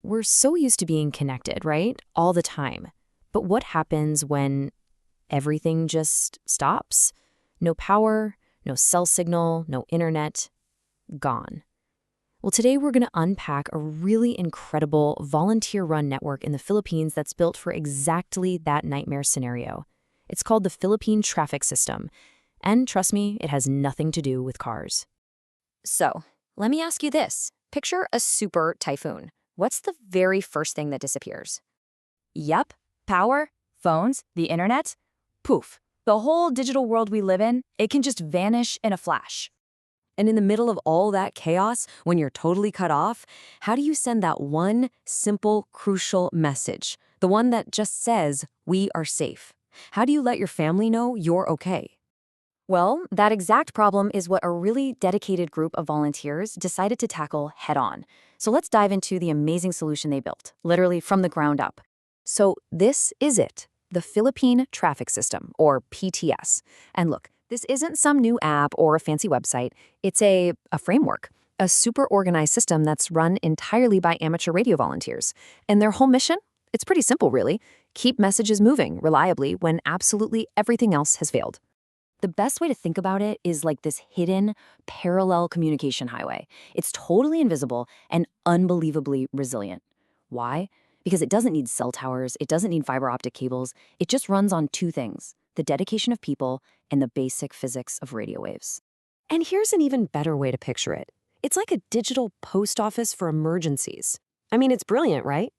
We're so used to being connected, right? All the time. But what happens when everything just stops? No power, no cell signal, no internet, gone. Well, today we're going to unpack a really incredible volunteer-run network in the Philippines that's built for exactly that nightmare scenario. It's called the Philippine Traffic System. And trust me, it has nothing to do with cars. So, let me ask you this. Picture a super typhoon. What's the very first thing that disappears? Yep, power, phones, the internet. Poof. The whole digital world we live in, it can just vanish in a flash. And in the middle of all that chaos, when you're totally cut off, how do you send that one simple, crucial message? The one that just says, "We are safe." How do you let your family know you're okay? Well, that exact problem is what a really dedicated group of volunteers decided to tackle head-on. So let's dive into the amazing solution they built, literally from the ground up. So this is it, the Philippine Traffic System, or PTS. And look, this isn't some new app or a fancy website. It's a framework, a super organized system that's run entirely by amateur radio volunteers. And their whole mission? It's pretty simple, really. Keep messages moving reliably when absolutely everything else has failed. The best way to think about it is like this hidden, parallel communication highway. It's totally invisible and unbelievably resilient. Why? Because it doesn't need cell towers, it doesn't need fiber optic cables, it just runs on two things: the dedication of people and the basic physics of radio waves. And here's an even better way to picture it. It's like a digital post office for emergencies. I mean, it's brilliant, right?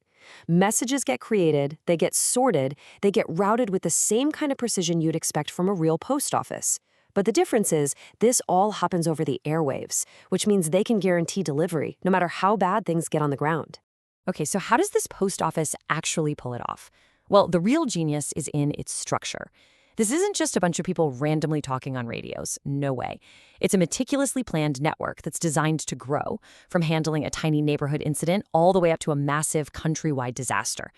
Messages get created, they get sorted, they get routed with the same kind of precision you'd expect from a real post office. But the difference is, this all happens over the airwaves, which means they can guarantee delivery, no matter how bad things get on the ground. Okay, so how does this post office actually pull it off? Well, the real genius is in its structure. This isn't just a bunch of people randomly talking on radios. No way. It's a meticulously planned network that's designed to grow, from handling a tiny neighborhood incident all the way up to a massive countrywide disaster.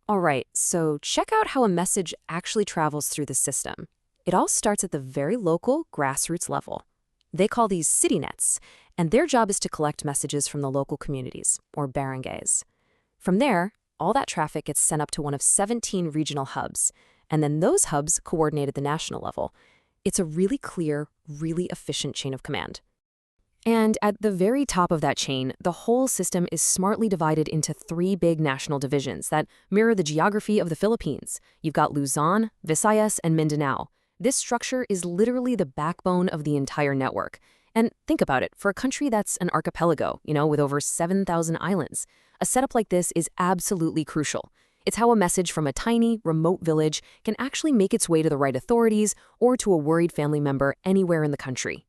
All right, so check out how a message actually travels through the system. It all starts at the very local, grassroots level. They call these city nets, and their job is to collect messages from the local communities, or barangays. From there, all that traffic gets sent up to one of 17 regional hubs, and then those hubs coordinate at the national level. It's a really clear, really efficient chain of command. And at the very top of that chain, the whole system is smartly divided into three big national divisions that mirror the geography of the Philippines. You've got Luzon, Visayas, and Mindanao. This structure is literally the backbone of the entire network. And think about it, for a country that's an archipelago, with over 7,000 islands, a setup like this is absolutely crucial. It's how a message from a tiny, remote village can actually make its way to the right authorities or to a worried family member anywhere in the country.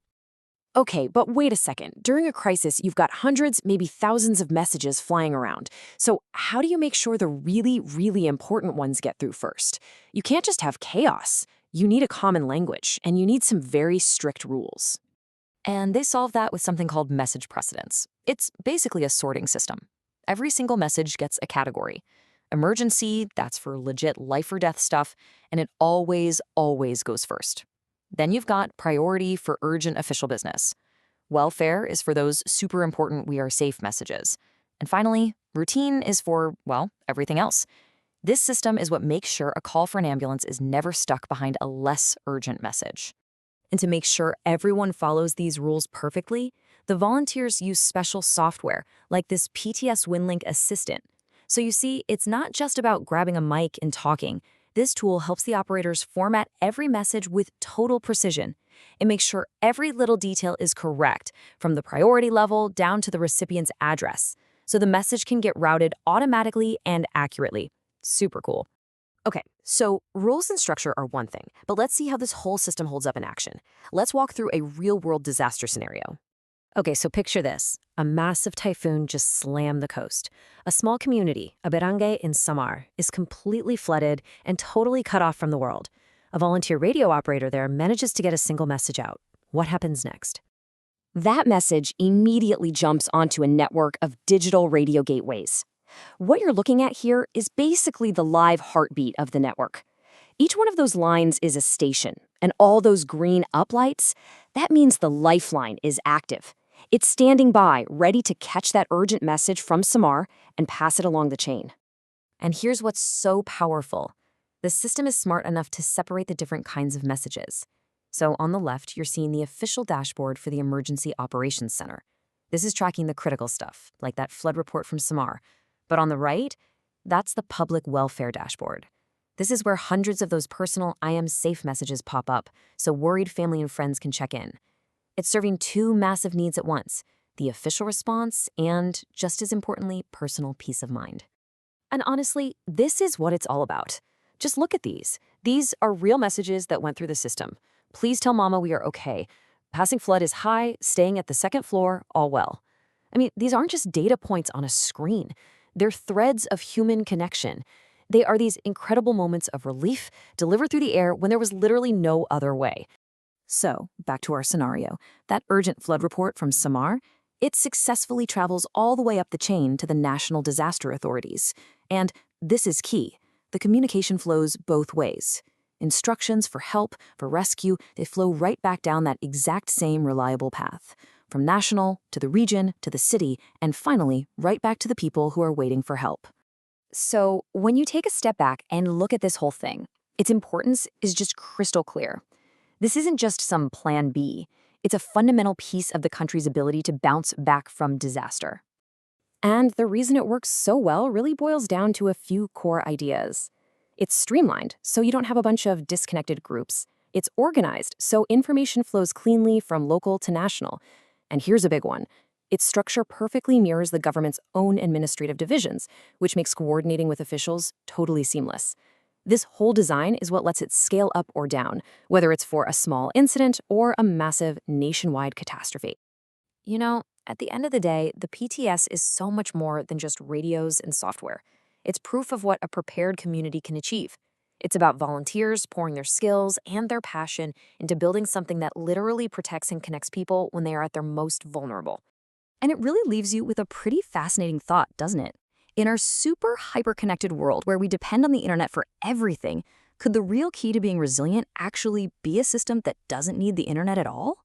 Okay, but wait a second. During a crisis, you've got hundreds, maybe thousands of messages flying around. So how do you make sure the really, really important ones get through first? You can't just have chaos. You need a common language, and you need some very strict rules. And they solve that with something called message precedence. It's basically a sorting system. Every single message gets a category. Emergency, that's for legit life or death stuff, and it always, always goes first. Then you've got priority for urgent official business. Welfare is for those super important we are safe messages. And finally, routine is for, well, everything else. This system is what makes sure a call for an ambulance is never stuck behind a less urgent message. And to make sure everyone follows these rules perfectly, the volunteers use special software like this PTS WinLink Assistant. So you see, it's not just about grabbing a mic and talking. This tool helps the operators format every message with total precision. It makes sure every little detail is correct, from the priority level down to the recipient's address, so the message can get routed automatically and accurately. Super cool. Okay, so rules and structure are one thing, but let's see how this whole system holds up in action. Let's walk through a real-world disaster scenario. Okay, so picture this. A massive typhoon just slammed the coast. A small community, a barangay in Samar, is completely flooded and totally cut off from the world. A volunteer radio operator there manages to get a single message out. What happens next? That message immediately jumps onto a network of digital radio gateways. What you're looking at here is basically the live heartbeat of the network. Each one of those lines is a station, and all those green uplights, that means the lifeline is active. It's standing by, ready to catch that urgent message from Samar and pass it along the chain. And here's what's so powerful. The system is smart enough to separate the different kinds of messages. So on the left, you're seeing the official dashboard for the Emergency Operations Center. This is tracking the critical stuff, like that flood report from Samar. But on the right, that's the public welfare dashboard. This is where hundreds of those personal "I am safe" messages pop up, so worried family and friends can check in. It's serving two massive needs at once: the official response and, just as importantly, personal peace of mind. And honestly, this is what it's all about. Just look at these. These are real messages that went through the system. Please tell Mama we are okay. Passing flood is high, staying at the second floor, all well. I mean, these aren't just data points on a screen. They're threads of human connection. They are these incredible moments of relief delivered through the air when there was literally no other way. So, back to our scenario. That urgent flood report from Samar, it successfully travels all the way up the chain to the National Disaster Authorities. And this is key. The communication flows both ways. Instructions for help, for rescue, they flow right back down that exact same reliable path. From national, to the region, to the city, and finally, right back to the people who are waiting for help. So, when you take a step back and look at this whole thing, its importance is just crystal clear. This isn't just some plan B. It's a fundamental piece of the country's ability to bounce back from disaster. And the reason it works so well really boils down to a few core ideas. It's streamlined, so you don't have a bunch of disconnected groups. It's organized, so information flows cleanly from local to national. And here's a big one. Its structure perfectly mirrors the government's own administrative divisions, which makes coordinating with officials totally seamless. This whole design is what lets it scale up or down, whether it's for a small incident or a massive nationwide catastrophe. You know, at the end of the day, the PTS is so much more than just radios and software. It's proof of what a prepared community can achieve. It's about volunteers pouring their skills and their passion into building something that literally protects and connects people when they are at their most vulnerable. And it really leaves you with a pretty fascinating thought, doesn't it? In our super hyper-connected world where we depend on the internet for everything, could the real key to being resilient actually be a system that doesn't need the internet at all?